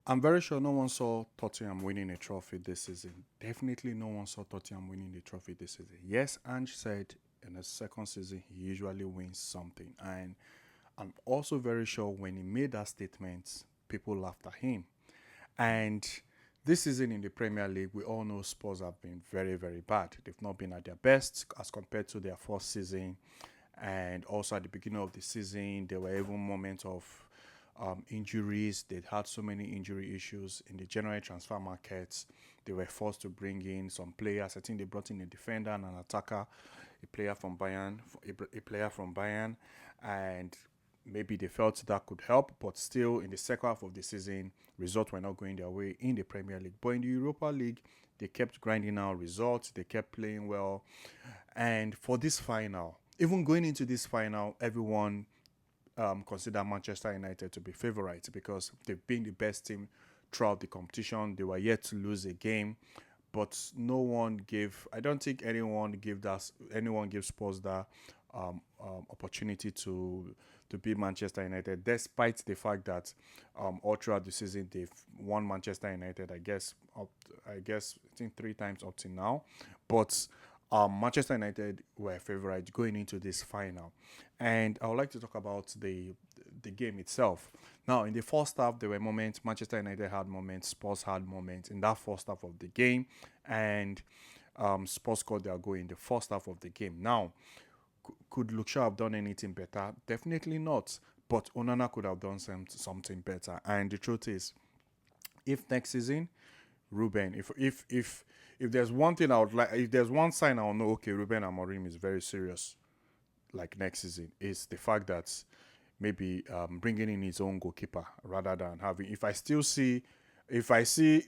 I'm very sure no one saw Tottenham winning a trophy this season. Definitely no one saw Tottenham winning the trophy this season. Yes, Ange said in the second season he usually wins something. And I'm also very sure when he made that statement, people laughed at him. And this season in the Premier League, we all know Spurs have been very, very bad. They've not been at their best as compared to their first season. And also at the beginning of the season, there were even moments of injuries. They had so many injury issues in the January transfer markets. They were forced to bring in some players. I think they brought in a defender and an attacker, a player from Bayern, a player from Bayern, and maybe they felt that could help. But still, in the second half of the season, results were not going their way in the Premier League. But in the Europa League, they kept grinding out results. They kept playing well, and for this final, even going into this final, everyone consider Manchester United to be favourites because they've been the best team throughout the competition. They were yet to lose a game, but no one gave. I don't think anyone gives Spurs that opportunity to beat Manchester United, despite the fact that all throughout the season they've won Manchester United. I think three times up to now, but Manchester United were favourites going into this final, and I would like to talk about the game itself. Now, in the first half, there were moments Manchester United had moments, Spurs had moments in that first half of the game, and Spurs scored their goal in the first half of the game. Now, could Luke Shaw have done anything better? Definitely not. But Onana could have done something better. And the truth is, if next season Ruben, if there's one thing I would like, if there's one sign I'll know, okay, Ruben Amorim is very serious. Like next season, is the fact that maybe bringing in his own goalkeeper rather than having. If I see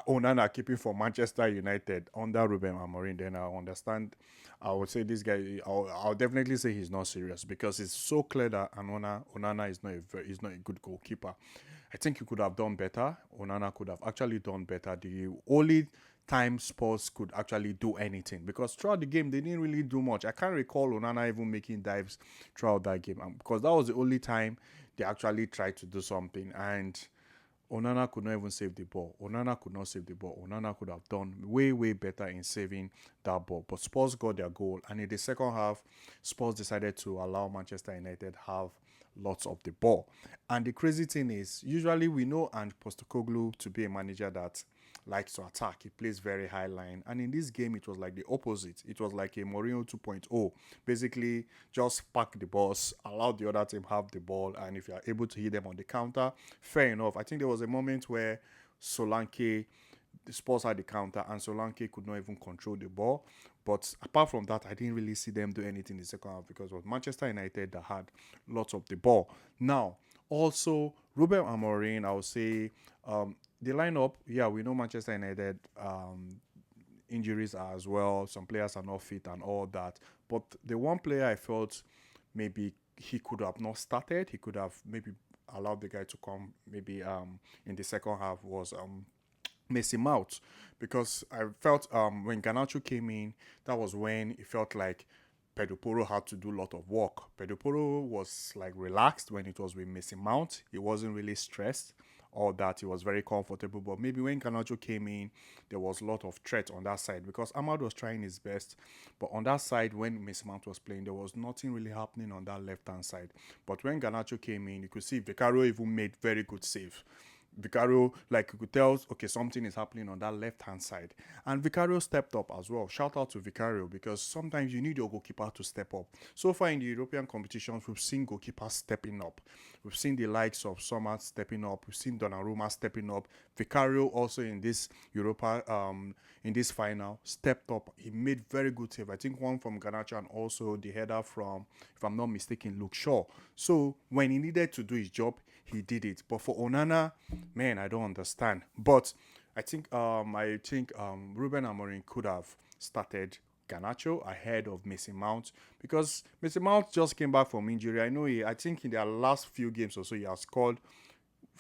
Onana keeping for Manchester United under Ruben Amorim, then I understand. I would say this guy. I'll definitely say he's not serious because it's so clear that Onana is not a good goalkeeper. I think he could have done better. Onana could have actually done better. The only time Spurs could actually do anything because throughout the game they didn't really do much. I can't recall Onana even making dives throughout that game because that was the only time they actually tried to do something, and Onana could not even save the ball. Onana could not save the ball. Onana could have done way, way better in saving that ball. But Spurs got their goal. And in the second half, Spurs decided to allow Manchester United have lots of the ball. And the crazy thing is, usually we know Ange Postecoglou to be a manager that likes to attack. He plays very high line. And in this game, it was like the opposite. It was like a Mourinho 2.0. Basically, just pack the balls, allow the other team have the ball, and if you are able to hit them on the counter, fair enough. I think there was a moment where Solanke, the Spurs had the counter, and Solanke could not even control the ball. But apart from that, I didn't really see them do anything in the second half because it was Manchester United that had lots of the ball. Now, also, Ruben Amorim, I would say the lineup, yeah, we know Manchester United injuries are as well. Some players are not fit and all that. But the one player I felt maybe he could have not started, he could have maybe allowed the guy to come maybe in the second half was Messi Mount because I felt when Ganacho came in, that was when it felt like Pedro Porro had to do a lot of work. Pedro Porro was like relaxed when it was with Messi Mount. He wasn't really stressed. All that he was very comfortable, but maybe when Canacho came in, there was a lot of threat on that side because Ahmad was trying his best, but on that side when Messi Mount was playing, there was nothing really happening on that left hand side. But when Ganacho came in, you could see Vicario even made very good save. Vicario, like you could tell, okay, something is happening on that left hand side. And Vicario stepped up as well. Shout out to Vicario because sometimes you need your goalkeeper to step up. So far in the European competitions, we've seen goalkeepers stepping up. We've seen the likes of Sommer stepping up. We've seen Donnarumma stepping up. Vicario also in this in this final stepped up. He made very good save. I think one from Garnacho and also the header from, if I'm not mistaken, Luke Shaw. So when he needed to do his job, he did it. But for Onana, man, I don't understand. But I think Ruben Amorim could have started Ganacho ahead of Mason Mount because Mason Mount just came back from injury. I think in their last few games or so he has scored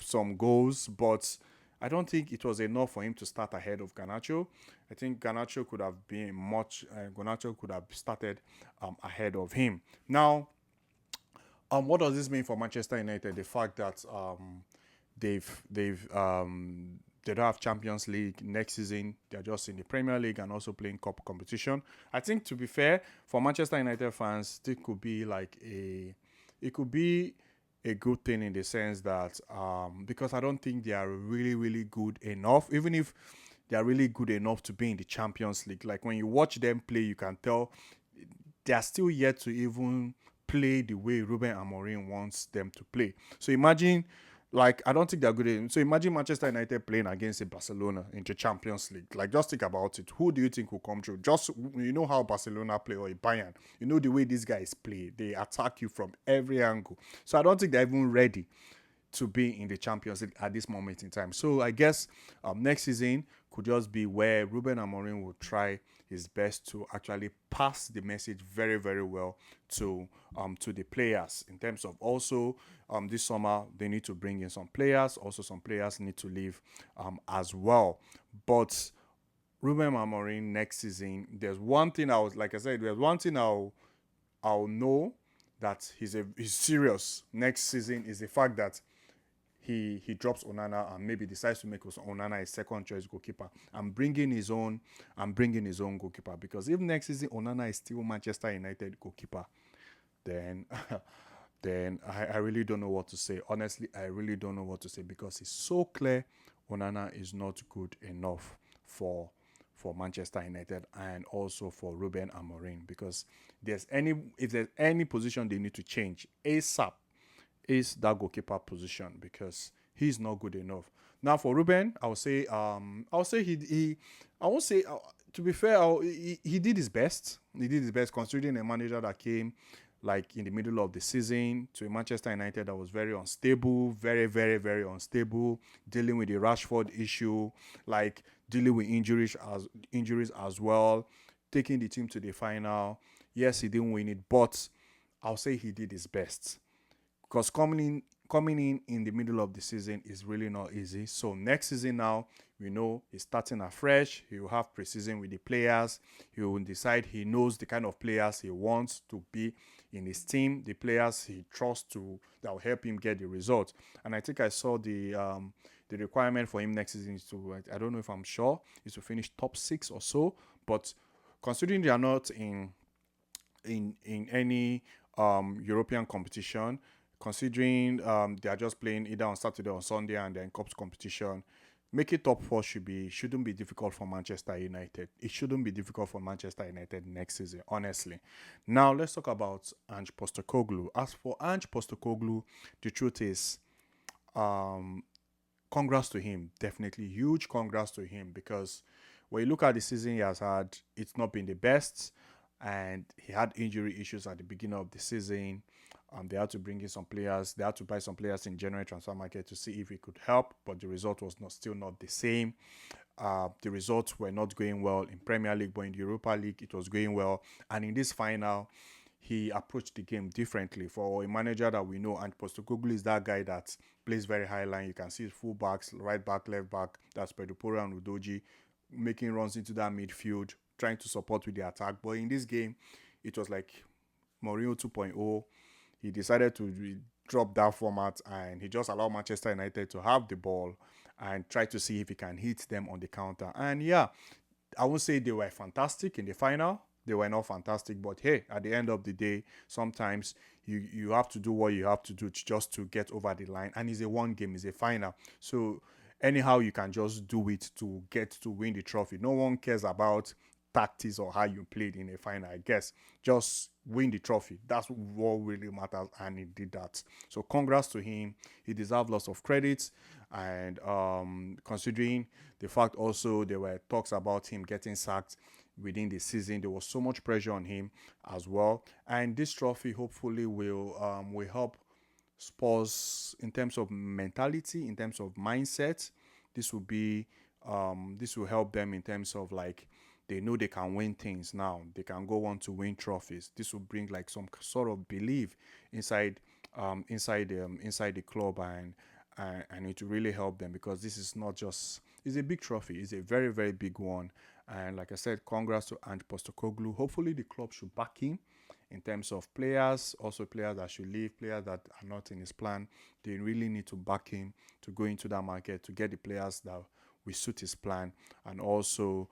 some goals, but I don't think it was enough for him to start ahead of Ganacho. I think Ganacho could have started ahead of him. Now, what does this mean for Manchester United? The fact that They don't have Champions League next season. They're just in the Premier League and also playing cup competition. I think, to be fair, for Manchester United fans, it could be it could be a good thing in the sense that because I don't think they are really really good enough. Even if they are really good enough to be in the Champions League, like when you watch them play, you can tell they are still yet to even play the way Ruben Amorim wants them to play. So imagine, like, I don't think they're good at. So imagine Manchester United playing against a Barcelona in the Champions League. Like, just think about it. Who do you think will come through? Just, you know how Barcelona play, or a Bayern. You know the way these guys play. They attack you from every angle. So I don't think they're even ready to be in the Champions League at this moment in time. So I guess next season could just be where Ruben Amorim will try his best to actually pass the message very, very well to the players. In terms of also this summer they need to bring in some players. Also, some players need to leave as well. But Ruben Amorim next season, there's one thing I was like I said, there's one thing I'll know that he's serious next season is the fact that he drops Onana and maybe decides to make Onana his second choice goalkeeper. I'm bringing his own goalkeeper, because if next season Onana is still Manchester United goalkeeper, then then I really don't know what to say. Honestly, I really don't know what to say, because it's so clear Onana is not good enough for Manchester United and also for Ruben Amorim, because if there's any position they need to change ASAP, is that goalkeeper position, because he's not good enough. Now for Ruben, I'll say I won't say to be fair, he did his best. He did his best, considering a manager that came like in the middle of the season to a Manchester United that was very unstable, very, very, very unstable, dealing with the Rashford issue, like dealing with injuries as well, taking the team to the final. Yes, he didn't win it, but I'll say he did his best, because coming in the middle of the season is really not easy. So next season now, we know he's starting afresh. He will have preseason with the players. He will decide, he knows the kind of players he wants to be in his team, the players he trusts to that will help him get the results. And I think I saw the requirement for him next season is to, I don't know if I'm sure, is to finish top 6 or so. But considering they are not in any European competition, considering they are just playing either on Saturday or Sunday and then cups competition, make it top 4 shouldn't be difficult for Manchester United. It shouldn't be difficult for Manchester United next season, honestly. Now let's talk about Ange Postecoglou. As for Ange Postecoglou, the truth is, um, congrats to him. Definitely huge congrats to him, because when you look at the season he has had, it's not been the best, and he had injury issues at the beginning of the season. They had to bring in some players. They had to buy some players in January transfer market to see if it could help, but the result was still not the same. The results were not going well in Premier League, but in the Europa League it was going well. And in this final, he approached the game differently. For a manager that we know, and Postecoglou is that guy that plays very high line. You can see his full backs, right back, left back. That's Pedro and Udoji making runs into that midfield, trying to support with the attack. But in this game, it was like Mourinho 2.0. He decided to drop that format, and he just allowed Manchester United to have the ball and try to see if he can hit them on the counter. And yeah, I won't say they were fantastic in the final. They were not fantastic, but hey, at the end of the day, sometimes you have to do what you have to do just to get over the line. And it's a one game, it's a final. So anyhow, you can just do it to get to win the trophy. No one cares about tactics or how you played in a final. I guess just win the trophy. That's what really matters, and he did that. So congrats to him. He deserves lots of credit. And considering the fact also there were talks about him getting sacked within the season, there was so much pressure on him as well. And this trophy hopefully will help Spurs in terms of mentality, in terms of mindset. This will be this will help them in terms of, like, they know they can win things now. They can go on to win trophies. This will bring like some sort of belief inside inside the club, and it will really help them, because this is not just, it's a big trophy, it's a very, very big one. And like I said, congrats to Ange Postecoglou. Hopefully the club should back him in terms of players, also players that should leave, players that are not in his plan. They really need to back him to go into that market to get the players that will suit his plan. And also,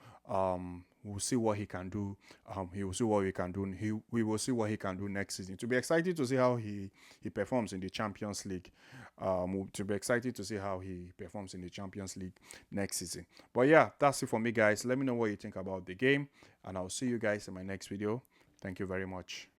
we'll see what he can do. He will see what he can do. We will see what he can do next season. To be excited to see how he performs in the Champions League. To be excited to see how he performs in the Champions League next season. But yeah, that's it for me, guys. Let me know what you think about the game, and I'll see you guys in my next video. Thank you very much.